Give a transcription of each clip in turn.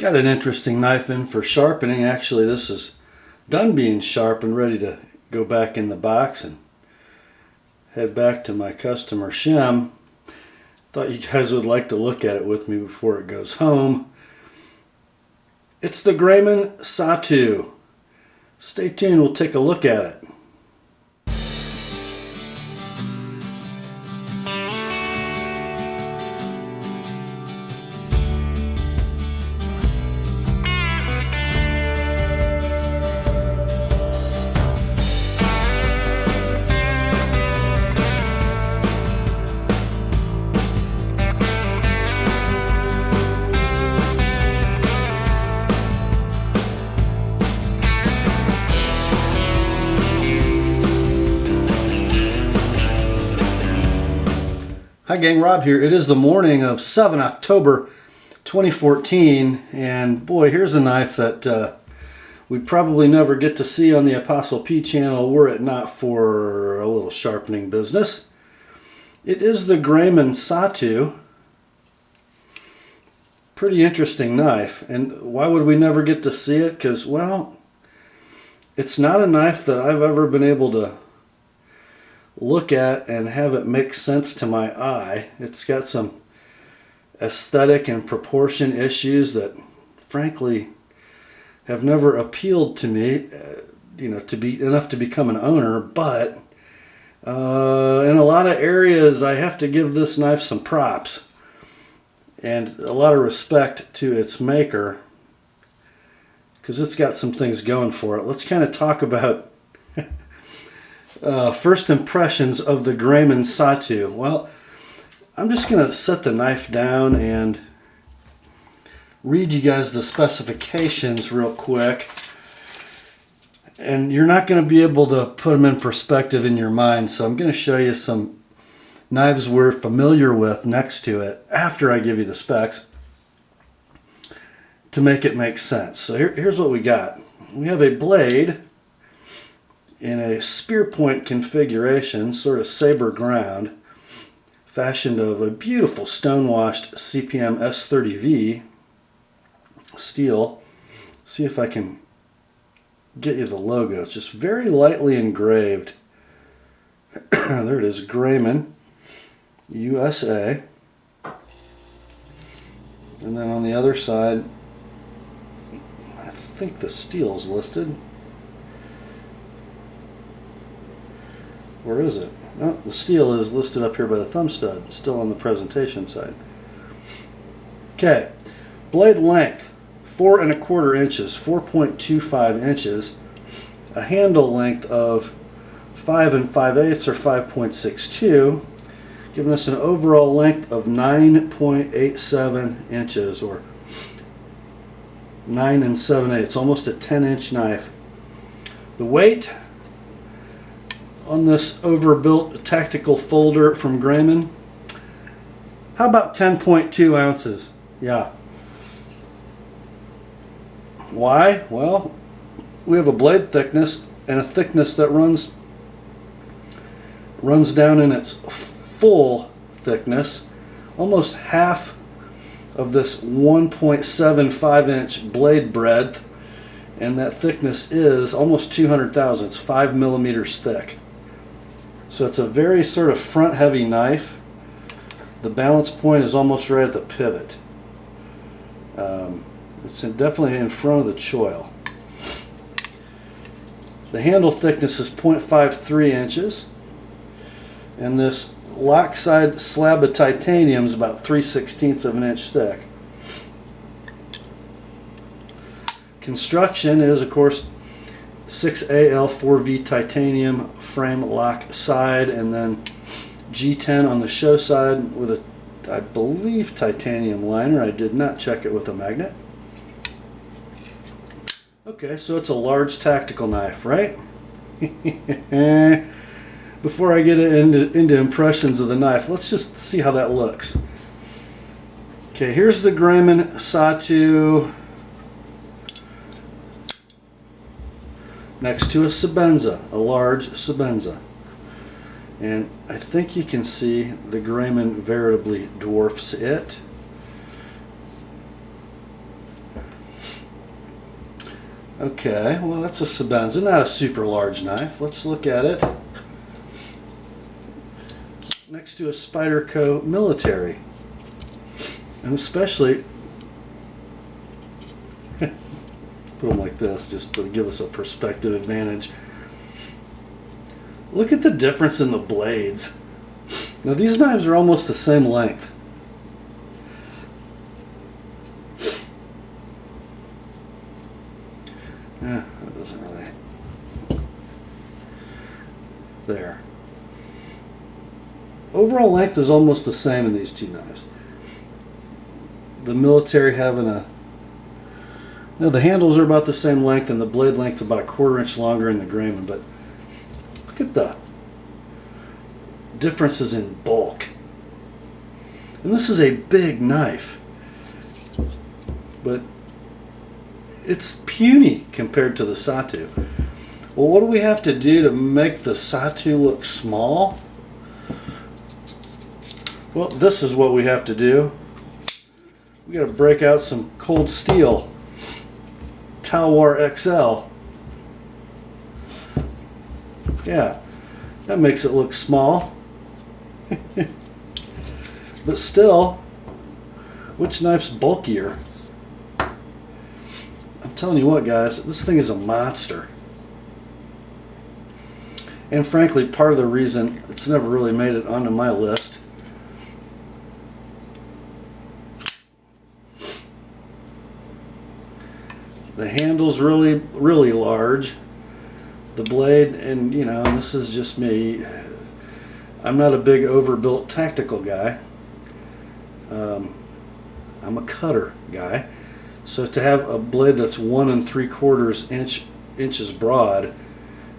Got an interesting knife in for sharpening. Actually, this is done being sharpened, ready to go back in the box and head back to my customer Shem. Thought you guys would like to look at it with me before it goes home. It's the Grayman Satu. Stay tuned, we'll take a look at it. Hi gang, Rob here. It is the morning of 7 October 2014, and boy, here's a knife that we'd probably never get to see on the TheApostleP channel were it not for a little sharpening business. It is the Grayman Satu. Pretty interesting knife, and why would we never get to see it? Because, well, it's not a knife that I've ever been able to look at and have it make sense to my eye. It's got some aesthetic and proportion issues that frankly have never appealed to me, to be enough to become an owner, but in a lot of areas I have to give this knife some props and a lot of respect to its maker because it's got some things going for it. Let's kind of talk about first impressions of the Grayman Satu. Well, I'm just going to set the knife down and read you guys the specifications real quick. And you're not going to be able to put them in perspective in your mind, so I'm going to show you some knives we're familiar with next to it after I give you the specs to make it make sense. So here's what we got. We have a blade in a spear point configuration, sort of saber ground, fashioned of a beautiful stone-washed CPM S30V steel. See if I can get you the logo. It's just very lightly engraved. There it is, Grayman, USA. And then on the other side, I think the steel's listed. Where is it? Oh, the steel is listed up here by the thumb stud, still on the presentation side. Okay, blade length 4 1/4 inches, 4.25 inches, a handle length of 5 5/8 or 5.62, giving us an overall length of 9.87 inches or 9 7/8, almost a 10-inch knife. The weight on this overbuilt tactical folder from Grayman, how about 10.2 ounces? Yeah. Why? Well, we have a blade thickness and a thickness that runs down in its full thickness, almost half of this 1.75 inch blade breadth, and that thickness is almost 200 thousandths, 5 millimeters thick. So it's a very sort of front heavy knife. The balance point is almost right at the pivot. It's definitely in front of the choil. The handle thickness is 0.53 inches, and this lock side slab of titanium is about 3/16 of an inch thick. Construction is, of course, 6AL4V titanium frame lock side, and then G10 on the show side with a, I believe, titanium liner. I did not check it with a magnet. Okay, so it's a large tactical knife, right? Before I get into impressions of the knife, let's just see how that looks. Okay, here's the Grayman Satu next to a Sabenza, a large Sabenza. And I think you can see the Grayman veritably dwarfs it. Okay, well that's a Sabenza, not a super large knife. Let's look at it next to a Spyderco military. And especially, put them like this just to give us a perspective advantage. Look at the difference in the blades. Now these knives are almost the same length. Yeah, that doesn't really. There. Overall length is almost the same in these two knives. The military having a. No, the handles are about the same length, and the blade length about a 1/4 inch longer in the Grayman. But look at the differences in bulk. And this is a big knife, but it's puny compared to the Satu. Well, what do we have to do to make the Satu look small? Well, this is what we have to do. We got to break out some cold steel Talwar XL. Yeah, that makes it look small. But still, which knife's bulkier? I'm telling you what, guys, this thing is a monster. And frankly, part of the reason it's never really made it onto my list the handle's really large. The blade, and you know, this is just me. I'm not a big overbuilt tactical guy. I'm a cutter guy. So to have a blade that's 1 3/4 inches broad,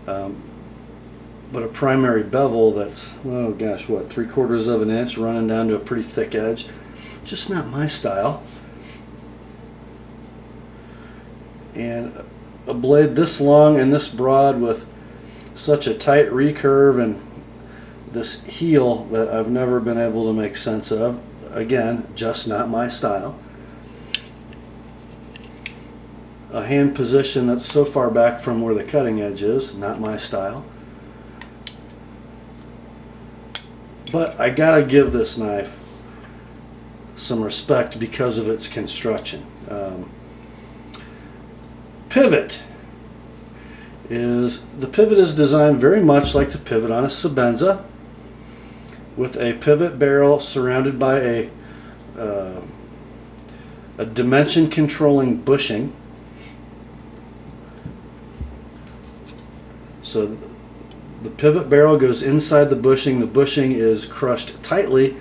but a primary bevel that's, oh gosh, what, 3/4 of an inch running down to a pretty thick edge, just not my style. And a blade this long and this broad with such a tight recurve and this heel that I've never been able to make sense of. Again, just not my style. A hand position that's so far back from where the cutting edge is, not my style. But I gotta give this knife some respect because of its construction. Pivot is designed very much like the pivot on a Sabenza, with a pivot barrel surrounded by a dimension controlling bushing. So the pivot barrel goes inside the bushing. The bushing is crushed tightly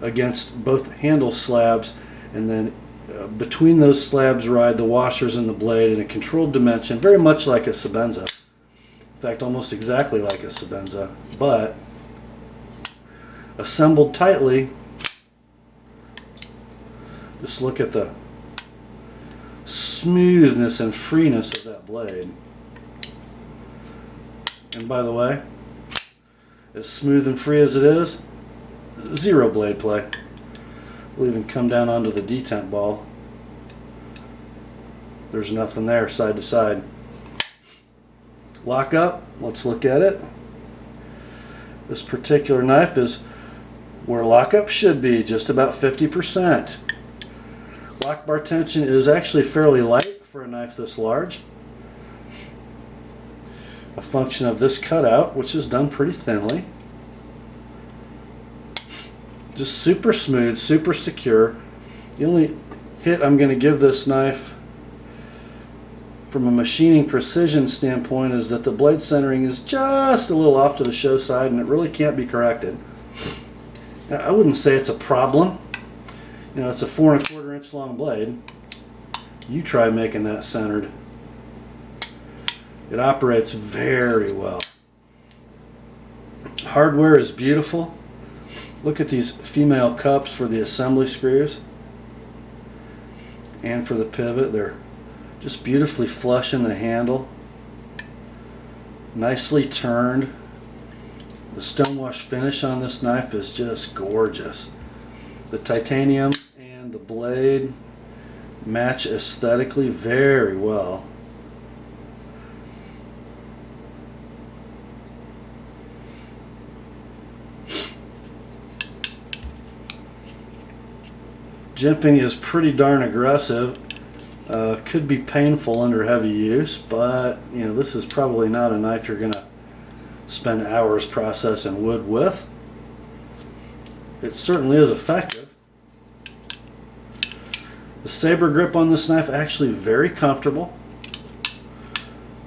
against both handle slabs, and then between those slabs ride the washers and the blade in a controlled dimension, very much like a Sabenza. In fact, almost exactly like a Sabenza, but assembled tightly. Just look at the smoothness and freeness of that blade. And by the way, as smooth and free as it is, zero blade play. We'll even come down onto the detent ball. There's nothing there side to side. Lock up, let's look at it. This particular knife is where lockup should be, just about 50%. Lock bar tension is actually fairly light for a knife this large. A function of this cutout, which is done pretty thinly. Just super smooth, super secure. The only hit I'm going to give this knife from a machining precision standpoint is that the blade centering is just a little off to the show side, and it really can't be corrected. Now, I wouldn't say it's a problem. You know, it's a 4 1/4 inch long blade. You try making that centered. It operates very well. Hardware is beautiful. Look at these female cups for the assembly screws and for the pivot. They're just beautifully flush in the handle, nicely turned. The stonewash finish on this knife is just gorgeous. The titanium and the blade match aesthetically very well. Jimping is pretty darn aggressive. Could be painful under heavy use, but you know, this is probably not a knife you're going to spend hours processing wood with. It certainly is effective. The Sabre grip on this knife actually very comfortable.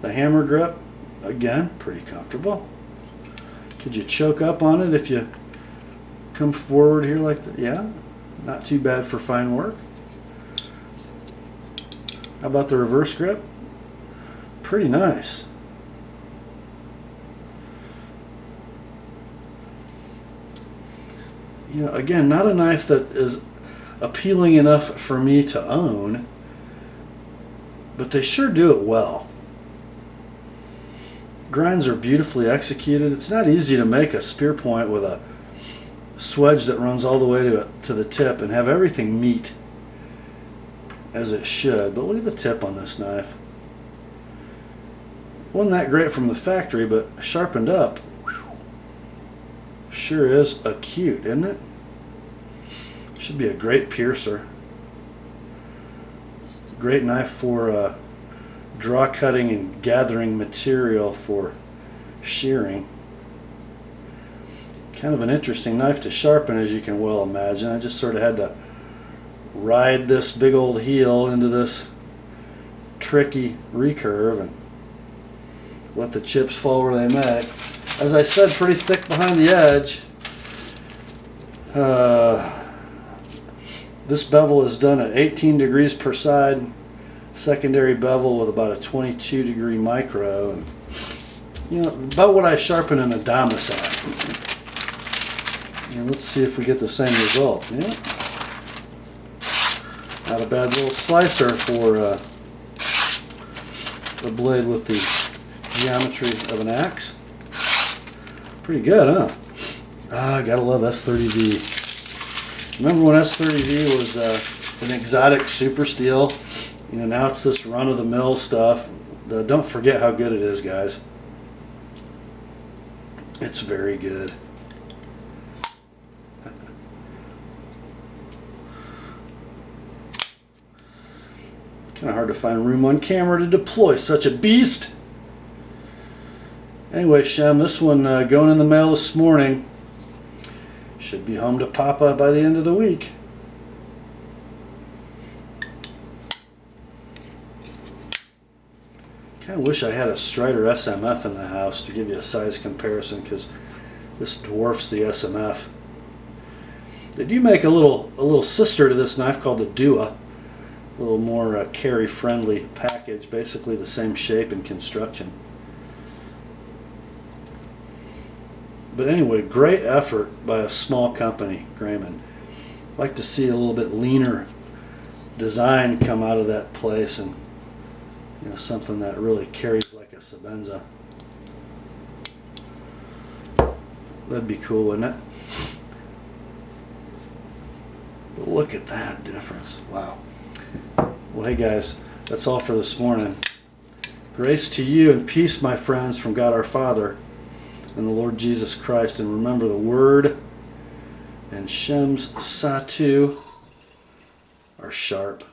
The hammer grip, again, pretty comfortable. Could you choke up on it if you come forward here like that? Yeah, not too bad for fine work. How about the reverse grip? Pretty nice. You know, again, not a knife that is appealing enough for me to own, but they sure do it well. Grinds are beautifully executed. It's not easy to make a spear point with a swedge that runs all the way to the tip and have everything meet as it should. But look at the tip on this knife. Wasn't that great from the factory, but sharpened up, sure is acute, isn't it? Should be a great piercer. Great knife for draw cutting and gathering material for shearing. Kind of an interesting knife to sharpen, as you can well imagine. I just sort of had to ride this big old heel into this tricky recurve and let the chips fall where they may. As I said, pretty thick behind the edge. This bevel is done at 18 degrees per side, secondary bevel with about a 22 degree micro, and you know, about what I sharpen an Adamas at. And let's see if we get the same result. Yeah. Not a bad little slicer for the blade with the geometry of an axe. Pretty good, huh? Ah, gotta love S30V. Remember when S30V was an exotic super steel? You know, now it's this run-of-the-mill stuff. Don't forget how good it is, guys. It's very good. Kind of hard to find room on camera to deploy such a beast. Anyway, Shem, this one going in the mail this morning. Should be home to Papa by the end of the week. Kind of wish I had a Strider SMF in the house to give you a size comparison, because this dwarfs the SMF. They do make a little sister to this knife called the Dua. A little more carry-friendly package, basically the same shape and construction. But anyway, great effort by a small company, Grayman. Like to see a little bit leaner design come out of that place, and you know, something that really carries like a Sabenza. That'd be cool, wouldn't it? But look at that difference. Wow. Well, hey guys, that's all for this morning. Grace to you and peace, my friends, from God our Father and the Lord Jesus Christ. And remember, the Word and Shem's Satu are sharp.